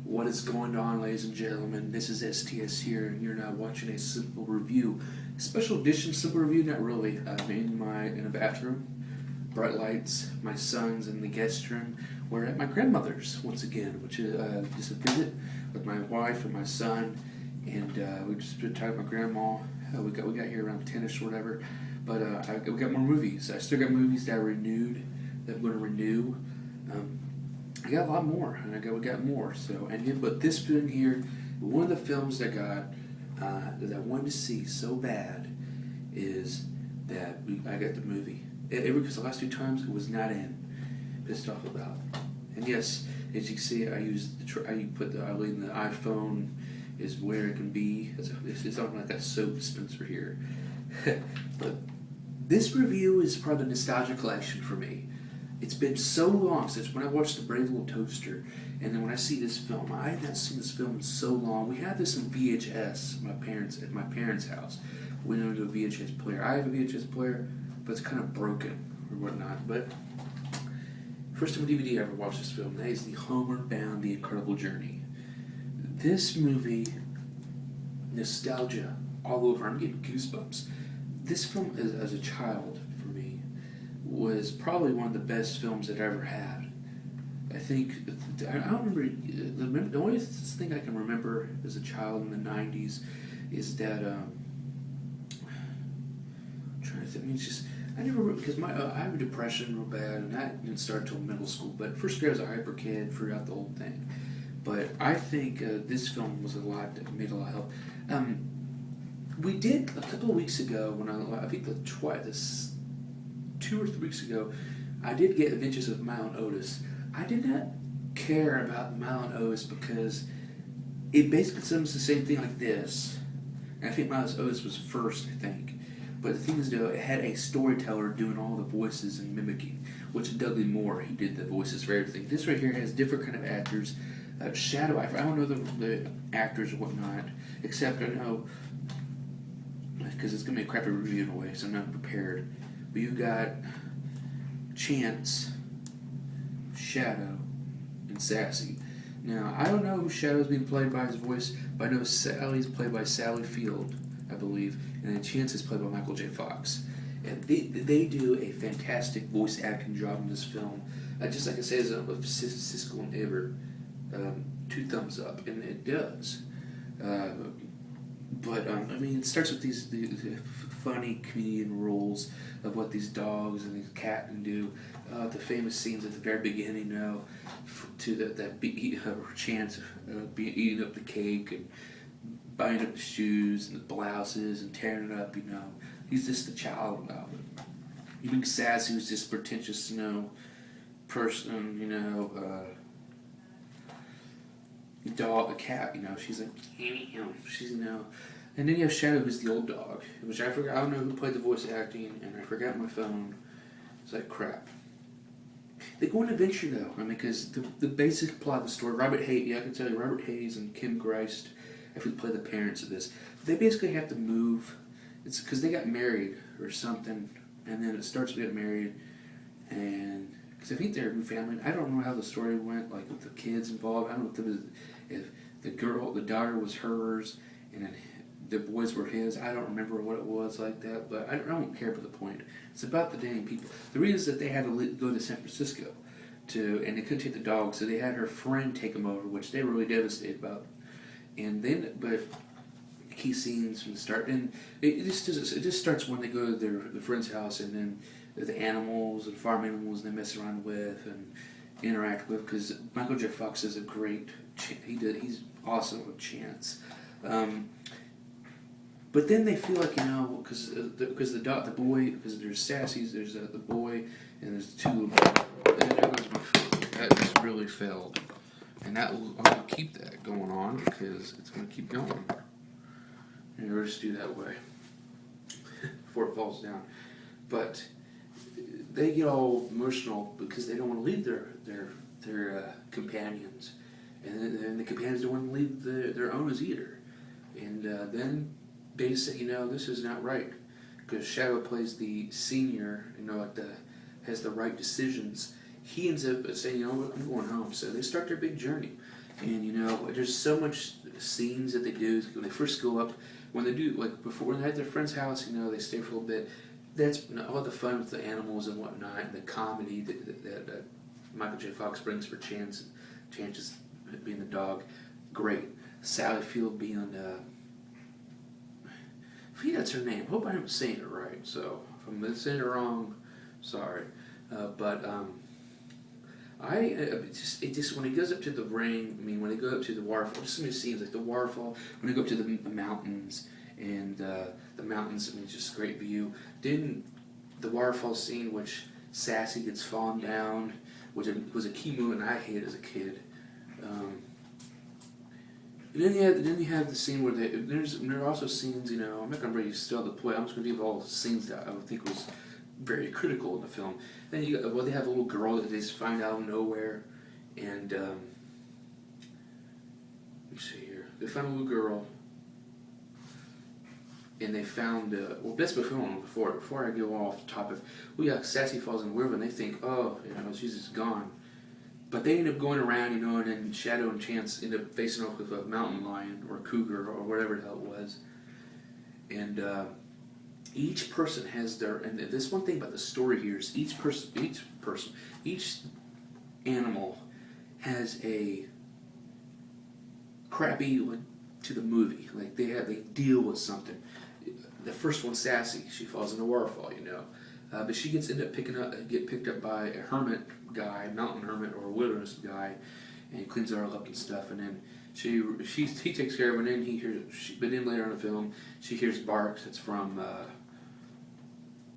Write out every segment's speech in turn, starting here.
What is going on, ladies and gentlemen? This is STS here, and you're now watching a simple review. Special edition simple review, not really. I'm in a bathroom, bright lights, my son's in the guest room. We're at my grandmother's once again, which is just a visit with my wife and my son, and we just spent time with my grandma. We got here around 10ish or whatever, but we got more movies. I still got movies that I renewed, that I'm going to renew. I got a lot more, and we got more. But this film here, one of the films that that I wanted to see so bad is that I got the movie. Because the last two times it was not in. Pissed off about. And yes, as you can see, I leave the iPhone is where it can be. It's not like a soap dispenser here. But this review is part of the nostalgia collection for me. It's been so long since when I watched The Brave Little Toaster, and then when I see this film, I have not seen this film in so long. We had this in VHS at my parents' house. We don't do a VHS player. I have a VHS player, but it's kind of broken or whatnot. But first time DVD I ever watched this film, that is the Homeward Bound, The Incredible Journey. This movie, nostalgia all over. I'm getting goosebumps. This film, as a child, for me, was probably one of the best films that I ever had. I think, I don't remember, the only thing I can remember as a child in the 90s is that, I'm trying to think, because I have a depression real bad, and that didn't start until middle school, but first grade I was a hyper kid throughout the whole thing. But I think this film was made a lot of help. We did, a couple of weeks ago, I think 2 or 3 weeks ago, I did get Adventures of Milo and Otis. I did not care about Milo and Otis because it basically sums the same thing like this. And I think Milo and Otis was first, I think. But the thing is, though, it had a storyteller doing all the voices and mimicking, which Dudley Moore, he did the voices for everything. This right here has different kind of actors. Shadow, I don't know the actors or whatnot, except I know, because it's going to be a crappy review in a way, so I'm not prepared. But you got Chance, Shadow, and Sassy. Now, I don't know who Shadow's being played by his voice, but I know Sally's played by Sally Field, I believe, and then Chance is played by Michael J. Fox. And they do a fantastic voice acting job in this film. Just like I say, as Siskel and Ebert, 2 thumbs up, and it does. It starts with the funny comedian roles of what these dogs and these cat can do. The famous scenes at the very beginning, to Chance eating up the cake and buying up the shoes and the blouses and tearing it up. He's just a child about it. Even Sassy, who's this pretentious, person, dog, a cat, she's like, she's, and then you have Shadow, who's the old dog, which I forgot, I don't know who played the voice acting, and I forgot my phone. It's like crap. They go on an adventure, though, because the basic plot of the story, Robert Hayes and Kim Greist, actually play the parents of this. They basically have to move, it's because they got married or something, and then it starts to get married, and because I think they're a new family. I don't know how the story went, like with the kids involved. I don't know if the daughter was hers, and then the boys were his. I don't remember what it was like that, but I don't care about the point. It's about the dang people. The reason is that they had to go to San Francisco, and they couldn't take the dog, so they had her friend take them over, which they were really devastated about. But key scenes from the start, and it just starts when they go to their friend's house, and then the animals and farm animals they mess around with and interact with, because Michael J. Fox is a great, he's awesome with Chance. But then they feel like, because the boy, because there's Sassy's, there's the boy, and there's the 2 little boys. And there goes my phone. That just really failed. And I'm going to keep that going on, because it's going to keep going. And we'll just do that way before it falls down. But they get all emotional because they don't want to leave their companions, and then the companions don't want to leave their owners either. And then they say, this is not right, because Shadow plays the senior, has the right decisions. He ends up saying, I'm going home. So they start their big journey. And you know, there's so much scenes that they do when they first go up. When they do, like before, when they're at their friend's house, you know, they stay for a little bit. That's all the fun with the animals and whatnot, and the comedy that Michael J. Fox brings for Chance's being the dog. Great. Sally Field being I think that's her name. Hope I'm saying it right. So if I'm saying it wrong, sorry. It just when it goes up to the ring. I mean, when they go up to the waterfall, just some of the scenes like the waterfall. When they go up to the mountains and the mountains, I mean, it's just a great view. Then the waterfall scene, which Sassy gets fallen down, which was a key moment I hated as a kid. And then you have the scene where there are also scenes, you know, I'm not going to really still the play, I'm just going to give all the scenes that I would think was very critical in the film. Then they have a little girl that they just find out of nowhere, and let me see here, they found a little girl, and they found, that's before I go off the topic, Sassy falls in the river, and they think, oh, you know, she's just gone. But they end up going around, you know, and then Shadow and Chance end up facing off with a mountain lion or a cougar or whatever the hell it was. And each person has their, and this one thing about the story here is each animal has a crappy to the movie. Like they deal with something. The first one, Sassy, she falls in a waterfall, you know. But she get picked up by a hermit guy, mountain hermit or wilderness guy, and he cleans her all up and stuff. And then he takes care of her. And then but then later in the film, she hears barks. It's from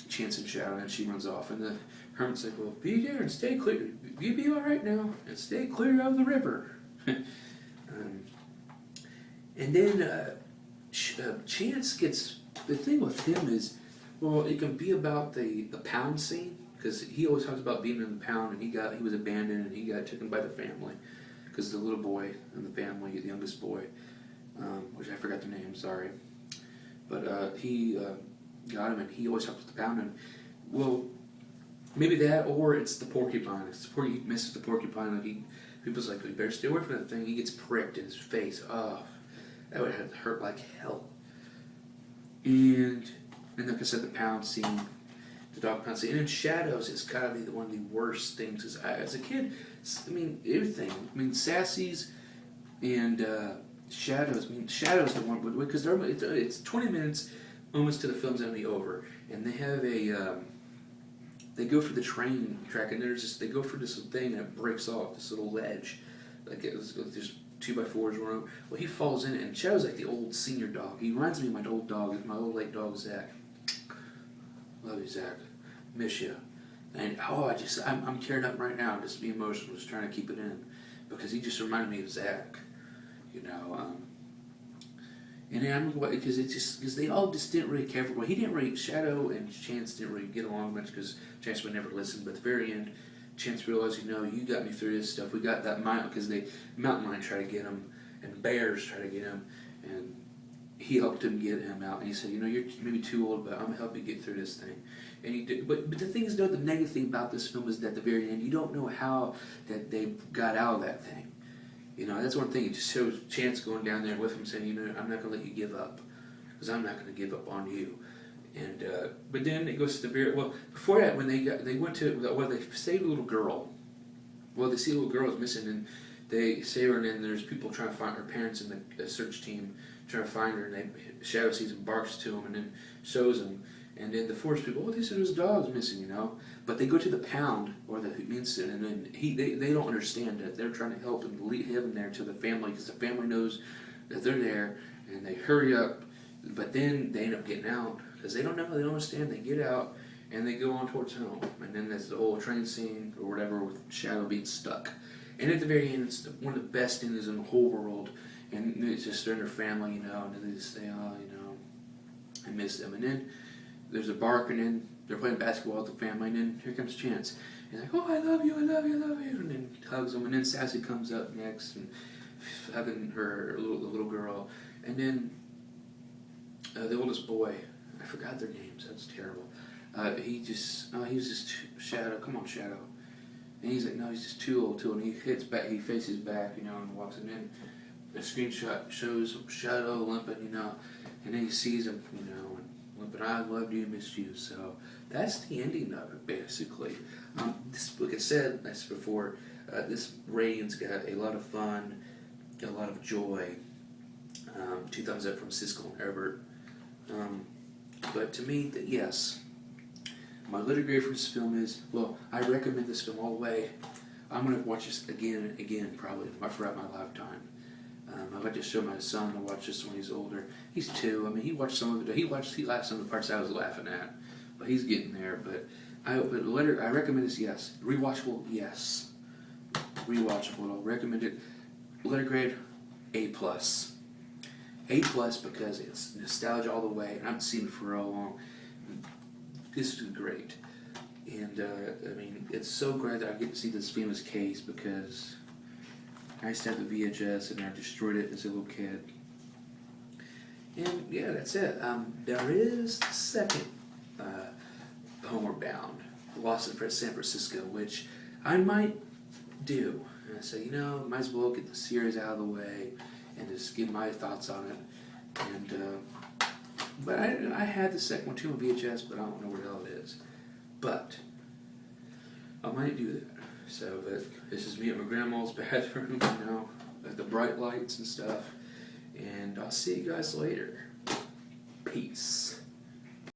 Chance and Shadow, and she runs off. And the hermit's like, "Well, be there and stay clear. You be all right now, and stay clear of the river." And then Chance gets, the thing with him is, well, it can be about the pound scene, because he always talks about being in the pound, and he was abandoned and he got taken by the family, because the little boy in the family, the youngest boy, which I forgot the name, sorry, but he got him, and he always talks about the pound, and well, maybe that, or it's the porcupine. He misses the porcupine, and people's like, "You better stay away from that thing." He gets pricked in his face. Oh, that would have hurt like hell. And like I said, the pound scene, the dog pound scene, and in Shadows, it's gotta be one of the worst things. As a kid, I mean, everything. I mean, Sassy's and Shadows. I mean, Shadows the one because it's 20 minutes almost to the film's gonna be over, and they have they go for the train track, and they go for this thing and it breaks off this little ledge, like there's 2x4s around. Well, he falls in it, and Shadow's like the old senior dog. He reminds me of my old late dog Zach. Love you, Zach. Miss you. And I'm tearing up right now, just being emotional, just trying to keep it in, because he just reminded me of Zach, you know. And then because they all just didn't really care for. Well, Shadow and Chance didn't really get along much because Chance would never listen. But at the very end, Chance realized, you know, you got me through this stuff. We got that mountain, because the mountain lion tried to get him, and bears tried to get him, and he helped him get him out. And he said, you know, you're maybe too old, but I'm gonna help you get through this thing. And he did. But the thing is, though, the negative thing about this film is that at the very end, you don't know how that they got out of that thing. You know, that's one thing. It just shows Chance going down there with him, saying, you know, I'm not gonna let you give up, because I'm not gonna give up on you. And but then it goes to the very before that, when they saved a little girl. Well, they see a little girl is missing, and they save her, and then there's people trying to find her parents, and the search team trying to find her, and Shadow sees him, barks to him, and then shows him, and then the forest people, they said his dog's missing, you know. But they go to the pound or the incident, and then they don't understand that they're trying to help him, lead him there to the family, because the family knows that they're there, and they hurry up, but then they end up getting out. Because they don't know, they don't understand. They get out, and they go on towards home. And then there's the whole train scene, or whatever, with Shadow being stuck. And at the very end, it's one of the best endings in the whole world. And it's just they're in their family, you know, and then they just say, oh, you know, I miss them. And then there's a bark, and then they're playing basketball with the family, and then here comes Chance. And like, oh, I love you, I love you, I love you. And then hugs them, and then Sassy comes up next, and hugging the little girl. And then the oldest boy, I forgot their names. That's terrible. He was just Shadow. Come on, Shadow. And he's like, no, he's just too old, and he hits back, he faces back, you know, and walks, and then the screenshot shows Shadow limping, you know, and then he sees him, you know, and limping, I loved you, missed you. So that's the ending of it, basically. This, like I said before, this rating's got a lot of fun, got a lot of joy. 2 thumbs up from Siskel and Herbert. But to me, yes, my letter grade for this film is, well, I recommend this film all the way. I'm going to watch this again and again, probably, throughout my lifetime. I like to show my son to watch this when he's older. He's 2. I mean, he watched some of it. He laughed some of the parts I was laughing at, but he's getting there. But I recommend this. Yes, rewatchable. Yes, rewatchable. I'll recommend it. Letter grade A+. A+ because it's nostalgia all the way, and I haven't seen it for a long. This is great, and I mean, it's so great that I get to see this famous case because I used to have the VHS and I destroyed it as a little kid. And yeah, that's it. There is the second Homeward Bound, Lost in San Francisco, which I might do. And I say, you know, might as well get the series out of the way and just give my thoughts on it. And but I had the second one too on VHS, but I don't know where the hell it is. But I might do that. So this is me at my grandma's bathroom, you know, with the bright lights and stuff. And I'll see you guys later. Peace.